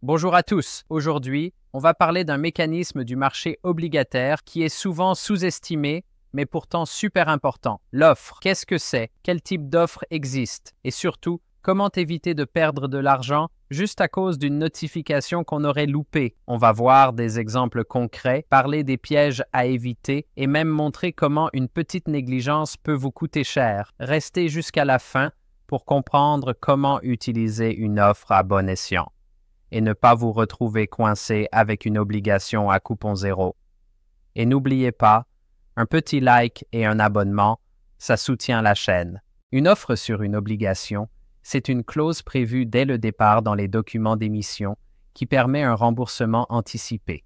Bonjour à tous. Aujourd'hui, on va parler d'un mécanisme du marché obligataire qui est souvent sous-estimé, mais pourtant super important. L'offre. Qu'est-ce que c'est? Quel type d'offre existe? Et surtout, comment éviter de perdre de l'argent juste à cause d'une notification qu'on aurait loupée? On va voir des exemples concrets, parler des pièges à éviter et même montrer comment une petite négligence peut vous coûter cher. Restez jusqu'à la fin pour comprendre comment utiliser une offre à bon escient et ne pas vous retrouver coincé avec une obligation à coupon zéro. Et n'oubliez pas, un petit like et un abonnement, ça soutient la chaîne. Une offre sur une obligation, c'est une clause prévue dès le départ dans les documents d'émission qui permet un remboursement anticipé.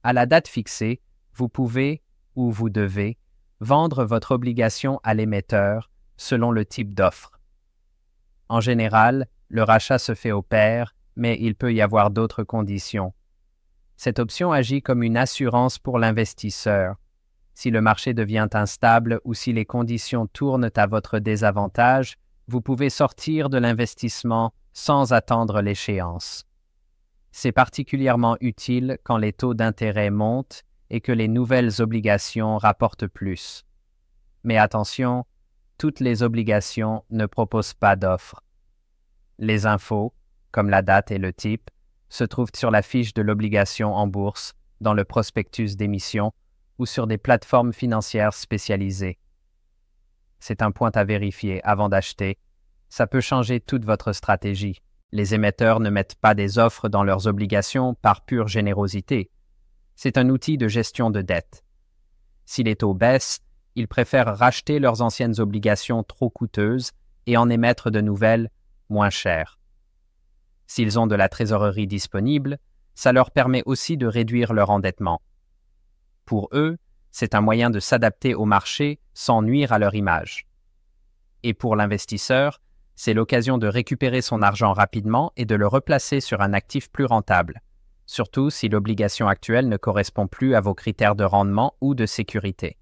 À la date fixée, vous pouvez, ou vous devez, vendre votre obligation à l'émetteur selon le type d'offre. En général, le rachat se fait au pair, mais il peut y avoir d'autres conditions. Cette option agit comme une assurance pour l'investisseur. Si le marché devient instable ou si les conditions tournent à votre désavantage, vous pouvez sortir de l'investissement sans attendre l'échéance. C'est particulièrement utile quand les taux d'intérêt montent et que les nouvelles obligations rapportent plus. Mais attention, toutes les obligations ne proposent pas d'offre. Les infos, comme la date et le type, se trouvent sur la fiche de l'obligation en bourse, dans le prospectus d'émission ou sur des plateformes financières spécialisées. C'est un point à vérifier avant d'acheter. Ça peut changer toute votre stratégie. Les émetteurs ne mettent pas des offres dans leurs obligations par pure générosité. C'est un outil de gestion de dette. Si les taux baissent, ils préfèrent racheter leurs anciennes obligations trop coûteuses et en émettre de nouvelles moins chères. S'ils ont de la trésorerie disponible, ça leur permet aussi de réduire leur endettement. Pour eux, c'est un moyen de s'adapter au marché sans nuire à leur image. Et pour l'investisseur, c'est l'occasion de récupérer son argent rapidement et de le replacer sur un actif plus rentable, surtout si l'obligation actuelle ne correspond plus à vos critères de rendement ou de sécurité.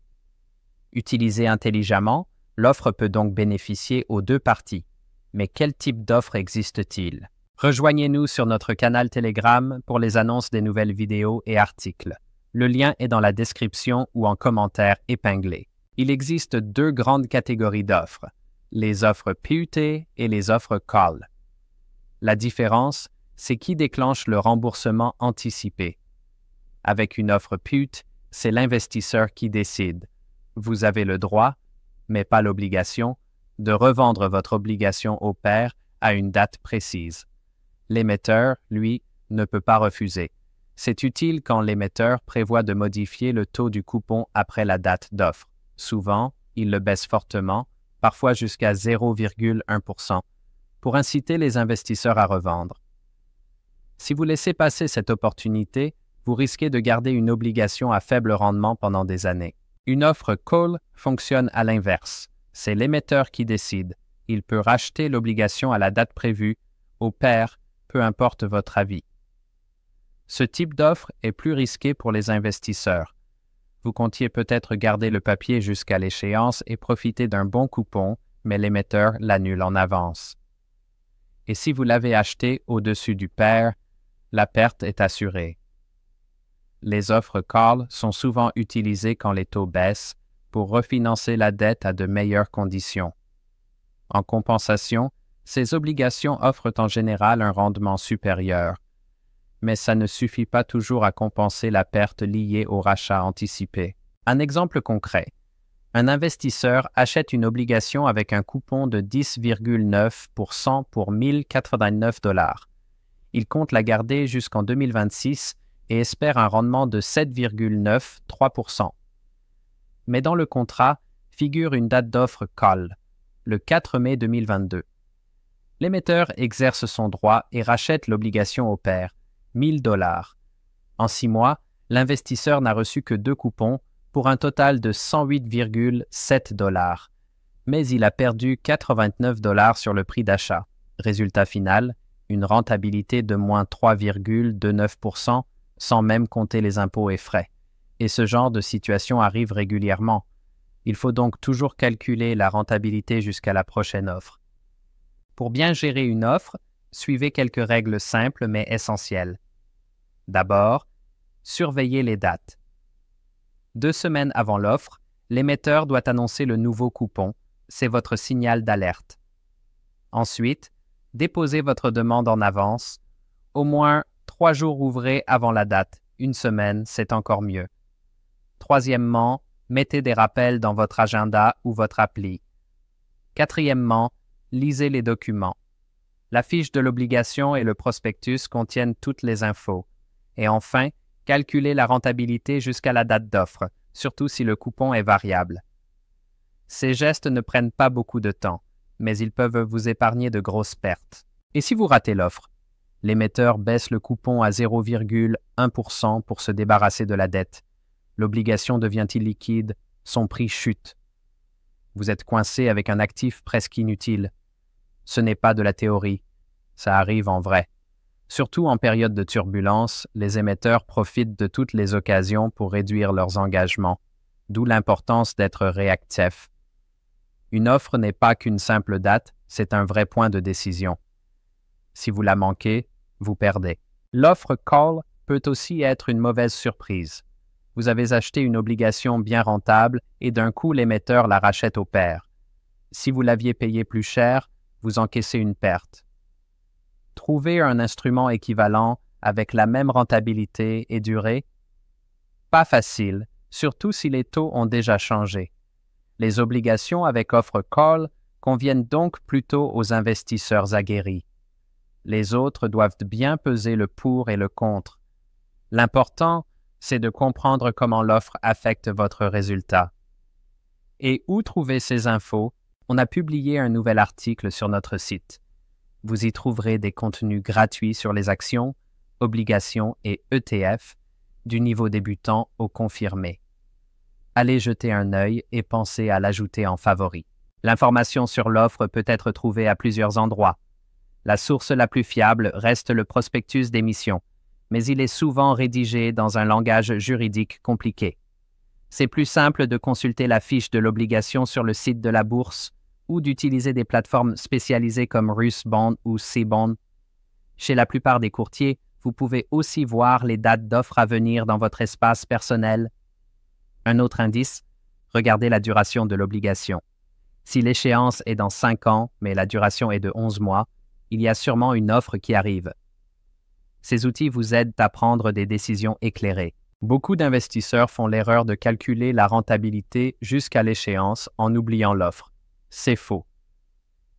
Utilisée intelligemment, l'offre peut donc bénéficier aux deux parties. Mais quel type d'offre existe-t-il? Rejoignez-nous sur notre canal Telegram pour les annonces des nouvelles vidéos et articles. Le lien est dans la description ou en commentaire épinglé. Il existe deux grandes catégories d'offres, les offres PUT et les offres Call. La différence, c'est qui déclenche le remboursement anticipé. Avec une offre PUT, c'est l'investisseur qui décide. Vous avez le droit, mais pas l'obligation, de revendre votre obligation au pair à une date précise. L'émetteur, lui, ne peut pas refuser. C'est utile quand l'émetteur prévoit de modifier le taux du coupon après la date d'offre. Souvent, il le baisse fortement, parfois jusqu'à 0,1%, pour inciter les investisseurs à revendre. Si vous laissez passer cette opportunité, vous risquez de garder une obligation à faible rendement pendant des années. Une offre call fonctionne à l'inverse. C'est l'émetteur qui décide. Il peut racheter l'obligation à la date prévue, au pair, peu importe votre avis. Ce type d'offre est plus risqué pour les investisseurs. Vous comptiez peut-être garder le papier jusqu'à l'échéance et profiter d'un bon coupon, mais l'émetteur l'annule en avance. Et si vous l'avez acheté au-dessus du pair, la perte est assurée. Les offres call sont souvent utilisées quand les taux baissent pour refinancer la dette à de meilleures conditions. En compensation, ces obligations offrent en général un rendement supérieur, mais ça ne suffit pas toujours à compenser la perte liée au rachat anticipé. Un exemple concret. Un investisseur achète une obligation avec un coupon de 10,9% pour 1089 $. Il compte la garder jusqu'en 2026 et espère un rendement de 7,93%. Mais dans le contrat figure une date d'offre call, le 4 mai 2022. L'émetteur exerce son droit et rachète l'obligation au pair, 1 000 $. En 6 mois, l'investisseur n'a reçu que 2 coupons pour un total de 108,7 $, mais il a perdu 89 $ sur le prix d'achat. Résultat final, une rentabilité de moins 3,29% sans même compter les impôts et frais. Et ce genre de situation arrive régulièrement. Il faut donc toujours calculer la rentabilité jusqu'à la prochaine offre. Pour bien gérer une offre, suivez quelques règles simples mais essentielles. D'abord, surveillez les dates. 2 semaines avant l'offre, l'émetteur doit annoncer le nouveau coupon. C'est votre signal d'alerte. Ensuite, déposez votre demande en avance, au moins 3 jours ouvrés avant la date. 1 semaine, c'est encore mieux. Troisièmement, mettez des rappels dans votre agenda ou votre appli. Quatrièmement, lisez les documents. La fiche de l'obligation et le prospectus contiennent toutes les infos. Et enfin, calculez la rentabilité jusqu'à la date d'offre, surtout si le coupon est variable. Ces gestes ne prennent pas beaucoup de temps, mais ils peuvent vous épargner de grosses pertes. Et si vous ratez l'offre? L'émetteur baisse le coupon à 0,1% pour se débarrasser de la dette. L'obligation devient illiquide, son prix chute. Vous êtes coincé avec un actif presque inutile. Ce n'est pas de la théorie, ça arrive en vrai. Surtout en période de turbulence, les émetteurs profitent de toutes les occasions pour réduire leurs engagements, d'où l'importance d'être réactif. Une offre n'est pas qu'une simple date, c'est un vrai point de décision. Si vous la manquez, vous perdez. L'offre call peut aussi être une mauvaise surprise. Vous avez acheté une obligation bien rentable et d'un coup l'émetteur la rachète au pair. Si vous l'aviez payé plus cher, vous encaissez une perte. Trouver un instrument équivalent avec la même rentabilité et durée? Pas facile, surtout si les taux ont déjà changé. Les obligations avec offre call conviennent donc plutôt aux investisseurs aguerris. Les autres doivent bien peser le pour et le contre. L'important, c'est de comprendre comment l'offre affecte votre résultat. Et où trouver ces infos? On a publié un nouvel article sur notre site. Vous y trouverez des contenus gratuits sur les actions, obligations et ETF, du niveau débutant au confirmé. Allez jeter un œil et pensez à l'ajouter en favori. L'information sur l'offre peut être trouvée à plusieurs endroits. La source la plus fiable reste le prospectus d'émission, mais il est souvent rédigé dans un langage juridique compliqué. C'est plus simple de consulter la fiche de l'obligation sur le site de la bourse ou d'utiliser des plateformes spécialisées comme Rusbond ou Cbond. Chez la plupart des courtiers, vous pouvez aussi voir les dates d'offres à venir dans votre espace personnel. Un autre indice, regardez la duration de l'obligation. Si l'échéance est dans 5 ans, mais la duration est de 11 mois, il y a sûrement une offre qui arrive. Ces outils vous aident à prendre des décisions éclairées. Beaucoup d'investisseurs font l'erreur de calculer la rentabilité jusqu'à l'échéance en oubliant l'offre. C'est faux.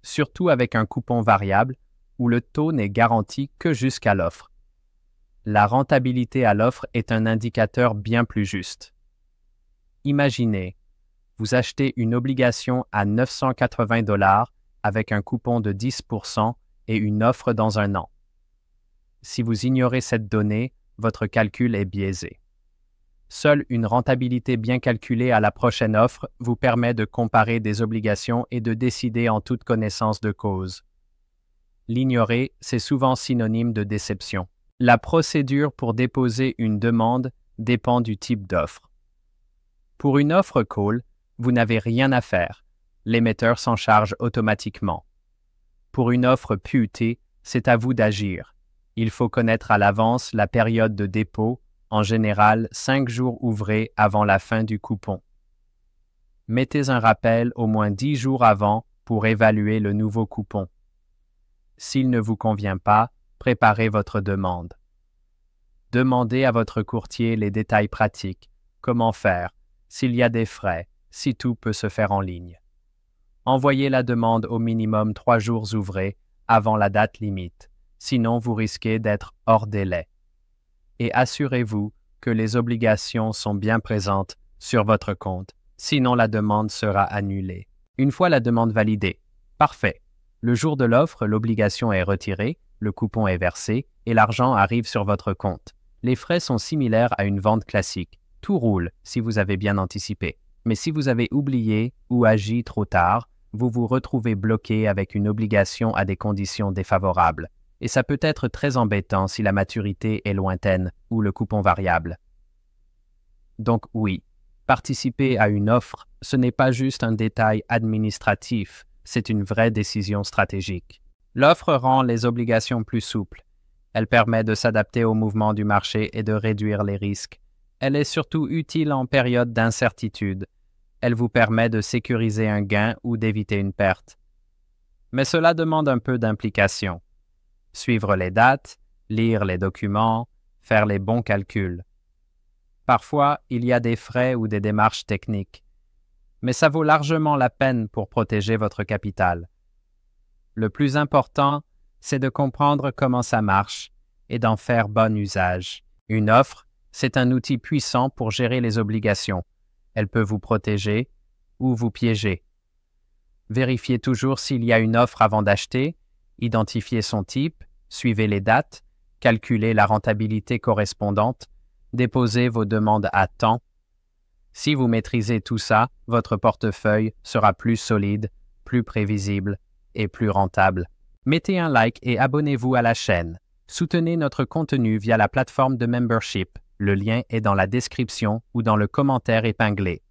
Surtout avec un coupon variable où le taux n'est garanti que jusqu'à l'offre. La rentabilité à l'offre est un indicateur bien plus juste. Imaginez, vous achetez une obligation à 980 $ avec un coupon de 10% et une offre dans 1 an. Si vous ignorez cette donnée, votre calcul est biaisé. Seule une rentabilité bien calculée à la prochaine offre vous permet de comparer des obligations et de décider en toute connaissance de cause. L'ignorer, c'est souvent synonyme de déception. La procédure pour déposer une demande dépend du type d'offre. Pour une offre call, vous n'avez rien à faire. L'émetteur s'en charge automatiquement. Pour une offre PUT, c'est à vous d'agir. Il faut connaître à l'avance la période de dépôt, en général 5 jours ouvrés avant la fin du coupon. Mettez un rappel au moins 10 jours avant pour évaluer le nouveau coupon. S'il ne vous convient pas, préparez votre demande. Demandez à votre courtier les détails pratiques, comment faire, s'il y a des frais, si tout peut se faire en ligne. Envoyez la demande au minimum 3 jours ouvrés avant la date limite, sinon vous risquez d'être hors délai. Et assurez-vous que les obligations sont bien présentes sur votre compte, sinon la demande sera annulée. Une fois la demande validée, parfait. Le jour de l'offre, l'obligation est retirée, le coupon est versé et l'argent arrive sur votre compte. Les frais sont similaires à une vente classique. Tout roule si vous avez bien anticipé. Mais si vous avez oublié ou agi trop tard, vous vous retrouvez bloqué avec une obligation à des conditions défavorables. Et ça peut être très embêtant si la maturité est lointaine ou le coupon variable. Donc oui, participer à une offre, ce n'est pas juste un détail administratif, c'est une vraie décision stratégique. L'offre rend les obligations plus souples. Elle permet de s'adapter aux mouvements du marché et de réduire les risques. Elle est surtout utile en période d'incertitude. Elle vous permet de sécuriser un gain ou d'éviter une perte. Mais cela demande un peu d'implication. Suivre les dates, lire les documents, faire les bons calculs. Parfois, il y a des frais ou des démarches techniques. Mais ça vaut largement la peine pour protéger votre capital. Le plus important, c'est de comprendre comment ça marche et d'en faire bon usage. Une offre, c'est un outil puissant pour gérer les obligations. Elle peut vous protéger ou vous piéger. Vérifiez toujours s'il y a une offre avant d'acheter, identifiez son type, suivez les dates, calculez la rentabilité correspondante, déposez vos demandes à temps. Si vous maîtrisez tout ça, votre portefeuille sera plus solide, plus prévisible et plus rentable. Mettez un like et abonnez-vous à la chaîne. Soutenez notre contenu via la plateforme de membership. Le lien est dans la description ou dans le commentaire épinglé.